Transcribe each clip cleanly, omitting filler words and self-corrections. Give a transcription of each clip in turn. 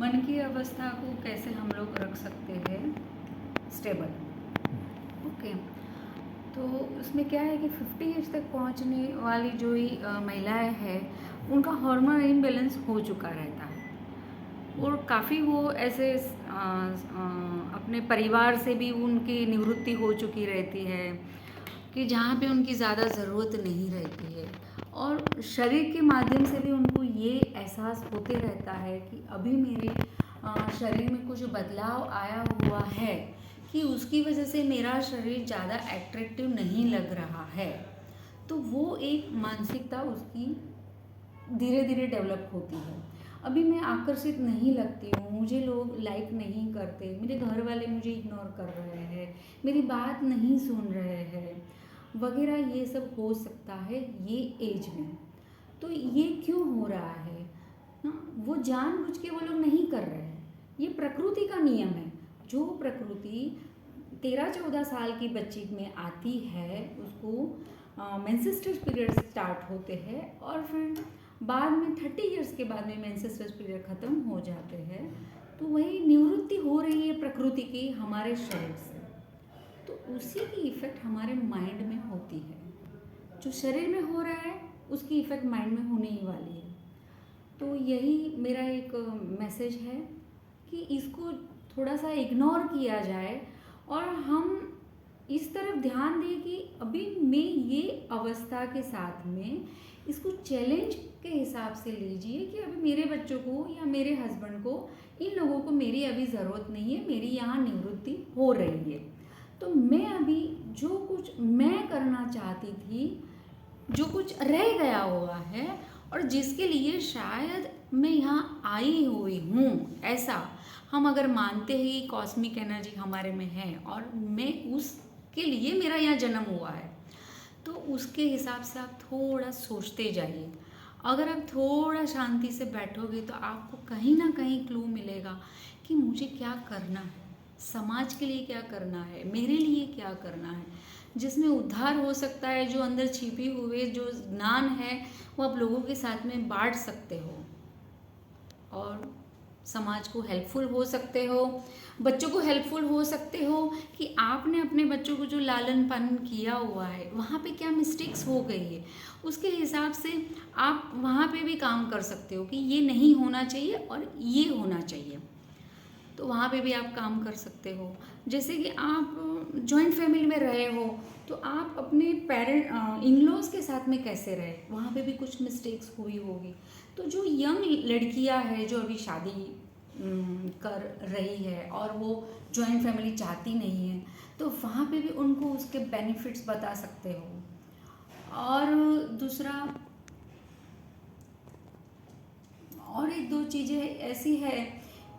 मन की अवस्था को कैसे हम लोग रख सकते हैं स्टेबल। ओके, तो उसमें क्या है कि 50 एज तक पहुंचने वाली जो ही महिलाएं हैं, उनका हार्मोन इम्बैलेंस हो चुका रहता है और काफ़ी वो ऐसे अपने परिवार से भी उनकी निवृत्ति हो चुकी रहती है कि जहाँ पे उनकी ज़्यादा ज़रूरत नहीं रहती है, और शरीर के माध्यम से भी उनको ये एहसास होते रहता है कि अभी मेरे शरीर में कुछ बदलाव आया हुआ है, कि उसकी वजह से मेरा शरीर ज़्यादा एट्रैक्टिव नहीं लग रहा है। तो वो एक मानसिकता उसकी धीरे धीरे डेवलप होती है। अभी मैं आकर्षित नहीं लगती हूँ, मुझे लोग लाइक नहीं करते, मेरे घर वाले मुझे इग्नोर कर रहे हैं, मेरी बात नहीं सुन रहे हैं वगैरह, ये सब हो सकता है ये एज में। तो ये क्यों हो रहा है ना, वो जानबूझ के वो लोग नहीं कर रहे हैं, ये प्रकृति का नियम है। जो प्रकृति 13-14 साल की बच्ची में आती है उसको मेंसेस्ट्रुअल पीरियड स्टार्ट होते हैं, और फिर बाद में 30 इयर्स के बाद में मेंसेस्ट्रुअल पीरियड ख़त्म हो जाते हैं। तो वही निवृत्ति हो रही है प्रकृति की हमारे शरीर से, तो उसी की इफ़ेक्ट हमारे माइंड में होती है। जो शरीर में हो रहा है उसकी इफ़ेक्ट माइंड में होने ही वाली है। तो यही मेरा एक मैसेज है कि इसको थोड़ा सा इग्नोर किया जाए और हम इस तरफ ध्यान दें कि अभी मैं ये अवस्था के साथ में इसको चैलेंज के हिसाब से लीजिए कि अभी मेरे बच्चों को या मेरे हस्बैंड को, इन लोगों को मेरी अभी ज़रूरत नहीं है, मेरी यहाँ निवृत्ति हो रही है। तो मैं अभी जो कुछ मैं करना चाहती थी, जो कुछ रह गया हुआ है और जिसके लिए शायद मैं यहाँ आई हुई हूँ, ऐसा हम अगर मानते हैं कि कॉस्मिक एनर्जी हमारे में है और मैं उसके लिए मेरा यहाँ जन्म हुआ है, तो उसके हिसाब से आप थोड़ा सोचते जाइए। अगर आप थोड़ा शांति से बैठोगे तो आपको कहीं ना कहीं क्लू मिलेगा कि मुझे क्या करना है, समाज के लिए क्या करना है, मेरे लिए क्या करना है, जिसमें उद्धार हो सकता है। जो अंदर छिपी हुए जो ज्ञान है वो आप लोगों के साथ में बांट सकते हो और समाज को हेल्पफुल हो सकते हो, बच्चों को हेल्पफुल हो सकते हो कि आपने अपने बच्चों को जो लालन पालन किया हुआ है वहाँ पे क्या मिस्टेक्स हो गई है, उसके हिसाब से आप वहाँ पे भी काम कर सकते हो कि ये नहीं होना चाहिए और ये होना चाहिए। तो वहाँ पे भी आप काम कर सकते हो। जैसे कि आप जॉइंट फैमिली में रहे हो तो आप अपने पेरेंट इन लॉज के साथ में कैसे रहे, वहाँ पे भी कुछ मिस्टेक्स हुई होगी। तो जो यंग लड़कियाँ हैं जो अभी शादी कर रही है और वो जॉइंट फैमिली चाहती नहीं है, तो वहाँ पे भी उनको उसके बेनिफिट्स बता सकते हो। और दूसरा, और एक दो चीज़ें ऐसी है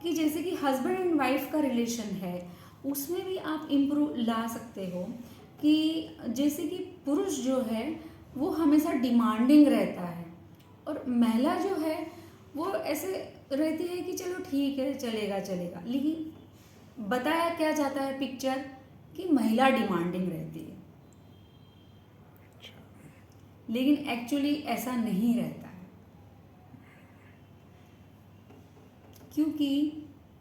कि जैसे कि हस्बैंड एंड वाइफ का रिलेशन है, उसमें भी आप इम्प्रूव ला सकते हो। कि जैसे कि पुरुष जो है वो हमेशा डिमांडिंग रहता है और महिला जो है वो ऐसे रहती है कि चलो ठीक है चलेगा चलेगा, लेकिन बताया क्या जाता है पिक्चर कि महिला डिमांडिंग रहती है, लेकिन एक्चुअली ऐसा नहीं रहता है। क्योंकि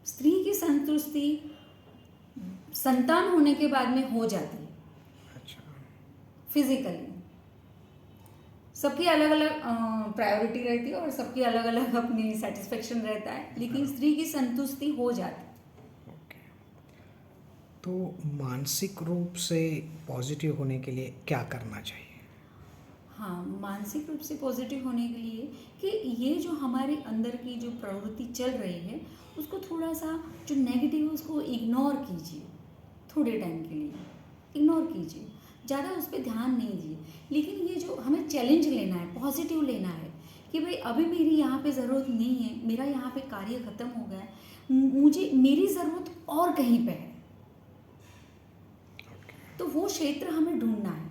स्त्री की संतुष्टि संतान होने के बाद में हो जाती है। अच्छा। फिजिकली सबकी अलग अलग प्रायोरिटी रहती है और सबकी अलग अलग अपनी सेटिस्फेक्शन रहता है, लेकिन स्त्री की संतुष्टि हो जाती है। ओके, तो मानसिक रूप से पॉजिटिव होने के लिए क्या करना चाहिए? हाँ, मानसिक रूप से पॉजिटिव होने के लिए कि ये जो हमारे अंदर की जो प्रवृत्ति चल रही है उसको थोड़ा सा, जो नेगेटिव है उसको इग्नोर कीजिए, थोड़े टाइम के लिए इग्नोर कीजिए, ज़्यादा उस पर ध्यान नहीं दीजिए। लेकिन ये जो हमें चैलेंज लेना है, पॉजिटिव लेना है कि भाई अभी मेरी यहाँ पे ज़रूरत नहीं है, मेरा यहाँ पे कार्य ख़त्म हो गया है, मुझे मेरी ज़रूरत और कहीं पे है, तो वो क्षेत्र हमें ढूंढना है।